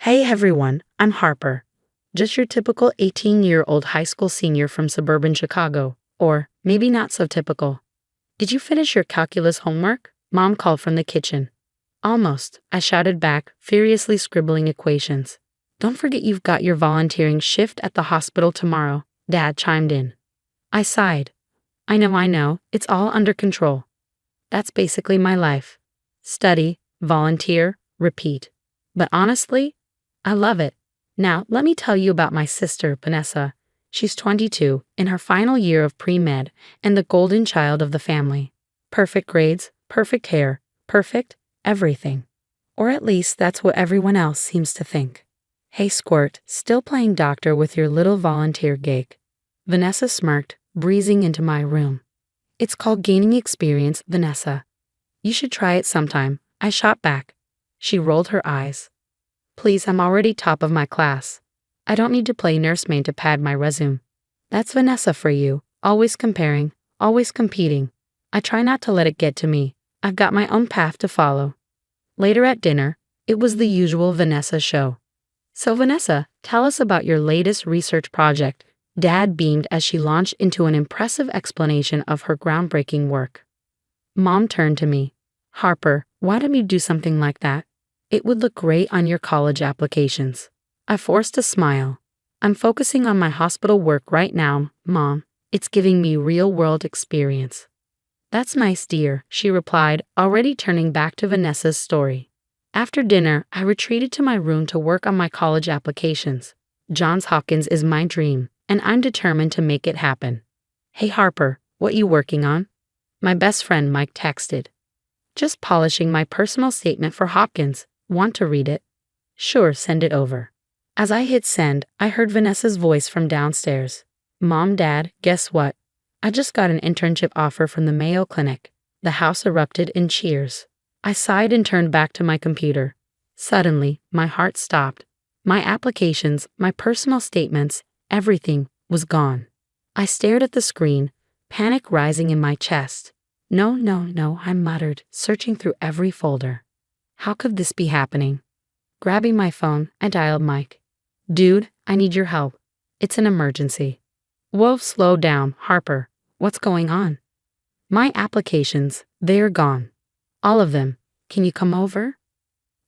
Hey everyone, I'm Harper. Just your typical 18-year-old high school senior from suburban Chicago. Or maybe not so typical. Did you finish your calculus homework? Mom called from the kitchen. Almost, I shouted back, furiously scribbling equations. Don't forget you've got your volunteering shift at the hospital tomorrow, Dad chimed in. I sighed. I know, it's all under control. That's basically my life. Study, volunteer, repeat. But honestly, I love it. Now, let me tell you about my sister, Vanessa. She's 22, in her final year of pre-med, and the golden child of the family. Perfect grades, perfect hair, perfect everything. Or at least that's what everyone else seems to think. Hey Squirt, still playing doctor with your little volunteer gig. Vanessa smirked, breezing into my room. It's called gaining experience, Vanessa. You should try it sometime, I shot back. She rolled her eyes. Please, I'm already top of my class. I don't need to play nursemaid to pad my resume. That's Vanessa for you, always comparing, always competing. I try not to let it get to me. I've got my own path to follow. Later at dinner, it was the usual Vanessa show. So Vanessa, tell us about your latest research project. Dad beamed as she launched into an impressive explanation of her groundbreaking work. Mom turned to me. Harper, why don't you do something like that? It would look great on your college applications. I forced a smile. I'm focusing on my hospital work right now, Mom. It's giving me real-world experience. That's nice, dear, she replied, already turning back to Vanessa's story. After dinner, I retreated to my room to work on my college applications. Johns Hopkins is my dream, and I'm determined to make it happen. Hey Harper, what you working on? My best friend Mike texted. Just polishing my personal statement for Hopkins. Want to read it? Sure, send it over. As I hit send, I heard Vanessa's voice from downstairs. Mom, Dad, guess what? I just got an internship offer from the Mayo Clinic. The house erupted in cheers. I sighed and turned back to my computer. Suddenly, my heart stopped. My applications, my personal statements, everything was gone. I stared at the screen, panic rising in my chest. No, I muttered, searching through every folder. How could this be happening? Grabbing my phone, I dialed Mike. Dude, I need your help. It's an emergency. Whoa, slow down, Harper. What's going on? My applications, they're gone. All of them. Can you come over?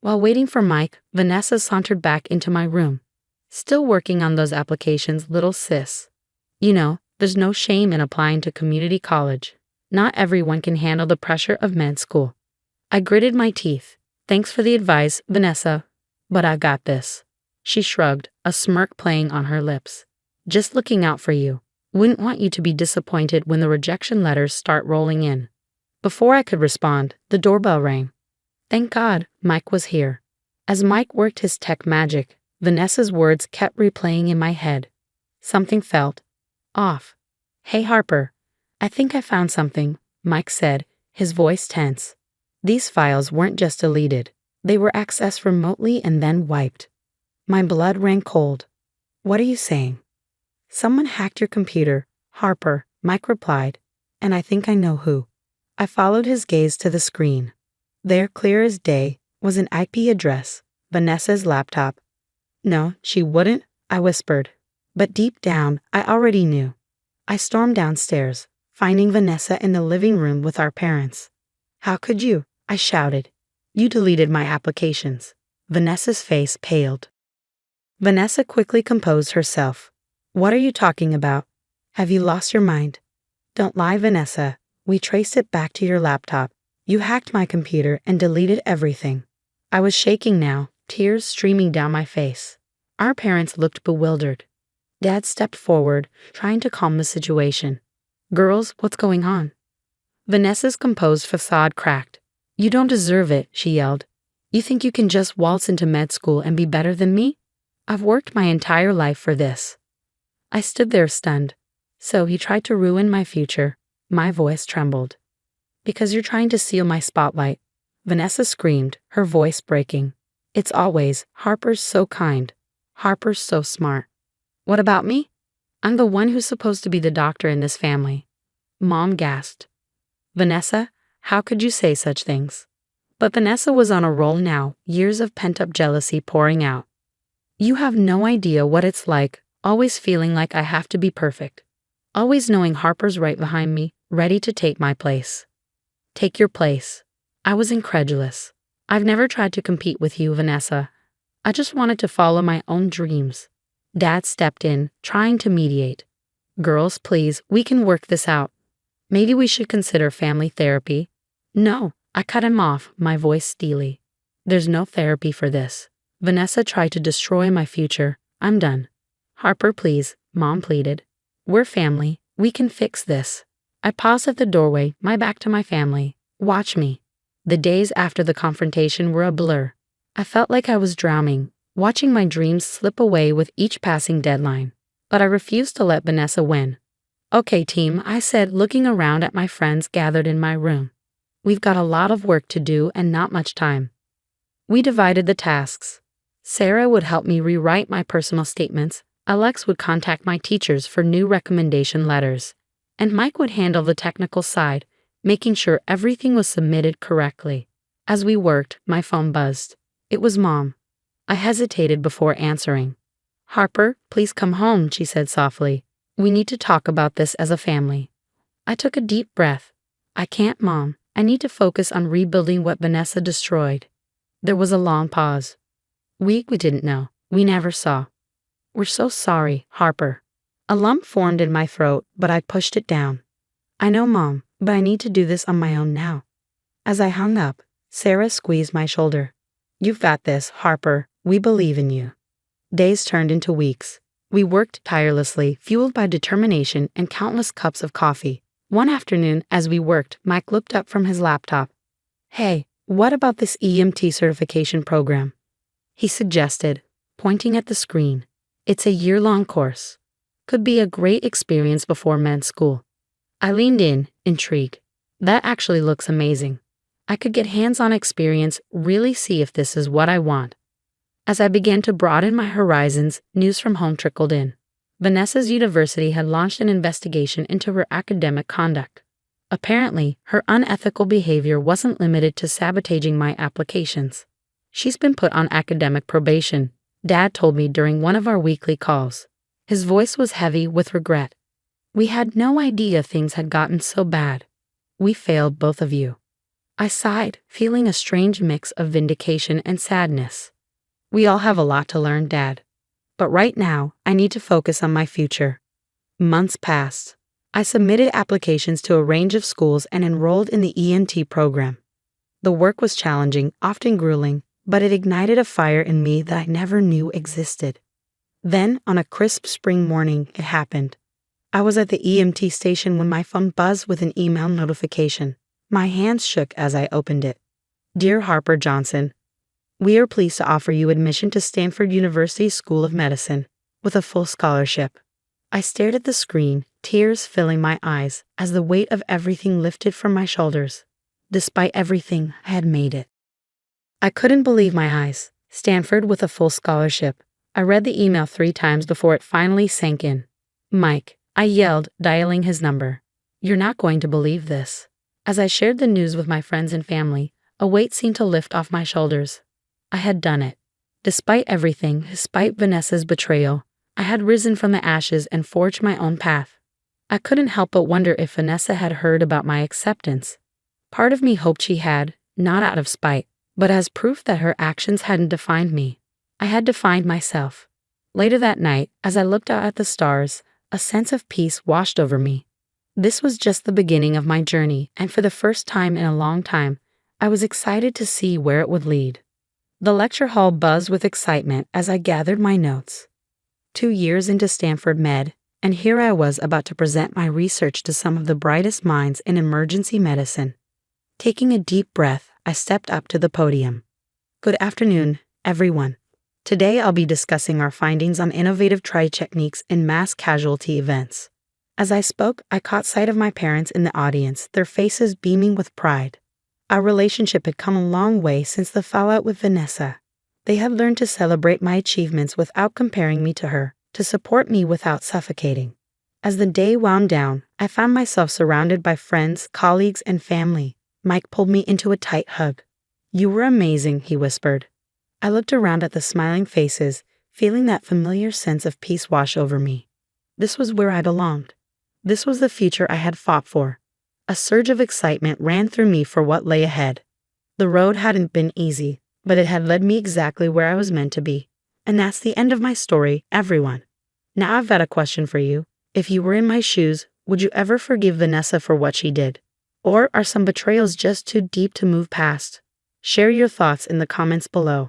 While waiting for Mike, Vanessa sauntered back into my room. Still working on those applications, little sis. You know, there's no shame in applying to community college. Not everyone can handle the pressure of med school. I gritted my teeth. Thanks for the advice, Vanessa, but I got this. She shrugged, a smirk playing on her lips. Just looking out for you. Wouldn't want you to be disappointed when the rejection letters start rolling in. Before I could respond, the doorbell rang. Thank God, Mike was here. As Mike worked his tech magic, Vanessa's words kept replaying in my head. Something felt off. Hey Harper, I think I found something, Mike said, his voice tense. These files weren't just deleted. They were accessed remotely and then wiped. My blood ran cold. What are you saying? Someone hacked your computer, Harper, Mike replied, and I think I know who. I followed his gaze to the screen. There, clear as day, was an IP address, Vanessa's laptop. No, she wouldn't, I whispered. But deep down, I already knew. I stormed downstairs, finding Vanessa in the living room with our parents. How could you? I shouted. You deleted my applications. Vanessa's face paled. Vanessa quickly composed herself. What are you talking about? Have you lost your mind? Don't lie, Vanessa. We traced it back to your laptop. You hacked my computer and deleted everything. I was shaking now, tears streaming down my face. Our parents looked bewildered. Dad stepped forward, trying to calm the situation. Girls, what's going on? Vanessa's composed facade cracked. You don't deserve it, she yelled. You think you can just waltz into med school and be better than me? I've worked my entire life for this. I stood there stunned. So he tried to ruin my future. My voice trembled. Because you're trying to steal my spotlight. Vanessa screamed, her voice breaking. It's always, Harper's so kind. Harper's so smart. What about me? I'm the one who's supposed to be the doctor in this family. Mom gasped. Vanessa, how could you say such things? But Vanessa was on a roll now, years of pent-up jealousy pouring out. You have no idea what it's like, always feeling like I have to be perfect. Always knowing Harper's right behind me, ready to take my place. Take your place. I was incredulous. I've never tried to compete with you, Vanessa. I just wanted to follow my own dreams. Dad stepped in, trying to mediate. Girls, please, we can work this out. Maybe we should consider family therapy. No, I cut him off, my voice steely. There's no therapy for this. Vanessa tried to destroy my future. I'm done. Harper, please, Mom pleaded. We're family. We can fix this. I paused at the doorway, my back to my family. Watch me. The days after the confrontation were a blur. I felt like I was drowning, watching my dreams slip away with each passing deadline. But I refused to let Vanessa win. Okay, team, I said, looking around at my friends gathered in my room. We've got a lot of work to do and not much time. We divided the tasks. Sarah would help me rewrite my personal statements, Alex would contact my teachers for new recommendation letters, and Mike would handle the technical side, making sure everything was submitted correctly. As we worked, my phone buzzed. It was Mom. I hesitated before answering. Harper, please come home, she said softly. We need to talk about this as a family. I took a deep breath. I can't, Mom. I need to focus on rebuilding what Vanessa destroyed. There was a long pause. We didn't know. We never saw. We're so sorry, Harper. A lump formed in my throat, but I pushed it down. I know, Mom, but I need to do this on my own now. As I hung up, Sarah squeezed my shoulder. You've got this, Harper. We believe in you. Days turned into weeks. We worked tirelessly, fueled by determination and countless cups of coffee. One afternoon, as we worked, Mike looked up from his laptop. Hey, what about this EMT certification program? He suggested, pointing at the screen. It's a year-long course. Could be a great experience before med school. I leaned in, intrigued. That actually looks amazing. I could get hands-on experience, really see if this is what I want. As I began to broaden my horizons, news from home trickled in. Vanessa's university had launched an investigation into her academic conduct. Apparently, her unethical behavior wasn't limited to sabotaging my applications. She's been put on academic probation, Dad told me during one of our weekly calls. His voice was heavy with regret. We had no idea things had gotten so bad. We failed both of you. I sighed, feeling a strange mix of vindication and sadness. We all have a lot to learn, Dad. But right now, I need to focus on my future. Months passed. I submitted applications to a range of schools and enrolled in the EMT program. The work was challenging, often grueling, but it ignited a fire in me that I never knew existed. Then, on a crisp spring morning, it happened. I was at the EMT station when my phone buzzed with an email notification. My hands shook as I opened it. Dear Harper Johnson, we are pleased to offer you admission to Stanford University School of Medicine with a full scholarship. I stared at the screen, tears filling my eyes as the weight of everything lifted from my shoulders. Despite everything, I had made it. I couldn't believe my eyes. Stanford with a full scholarship. I read the email 3 times before it finally sank in. Mike, I yelled, dialing his number. You're not going to believe this. As I shared the news with my friends and family, a weight seemed to lift off my shoulders. I had done it. Despite everything, despite Vanessa's betrayal, I had risen from the ashes and forged my own path. I couldn't help but wonder if Vanessa had heard about my acceptance. Part of me hoped she had, not out of spite, but as proof that her actions hadn't defined me. I had defined myself. Later that night, as I looked out at the stars, a sense of peace washed over me. This was just the beginning of my journey, and for the first time in a long time, I was excited to see where it would lead. The lecture hall buzzed with excitement as I gathered my notes. 2 years into Stanford Med, and here I was about to present my research to some of the brightest minds in emergency medicine. Taking a deep breath, I stepped up to the podium. Good afternoon, everyone. Today I'll be discussing our findings on innovative triage techniques in mass casualty events. As I spoke, I caught sight of my parents in the audience, their faces beaming with pride. Our relationship had come a long way since the fallout with Vanessa. They had learned to celebrate my achievements without comparing me to her, to support me without suffocating. As the day wound down, I found myself surrounded by friends, colleagues, and family. Mike pulled me into a tight hug. You were amazing, he whispered. I looked around at the smiling faces, feeling that familiar sense of peace wash over me. This was where I belonged. This was the future I had fought for. A surge of excitement ran through me for what lay ahead. The road hadn't been easy, but it had led me exactly where I was meant to be. And that's the end of my story, everyone. Now I've got a question for you. If you were in my shoes, would you ever forgive Vanessa for what she did? Or are some betrayals just too deep to move past? Share your thoughts in the comments below.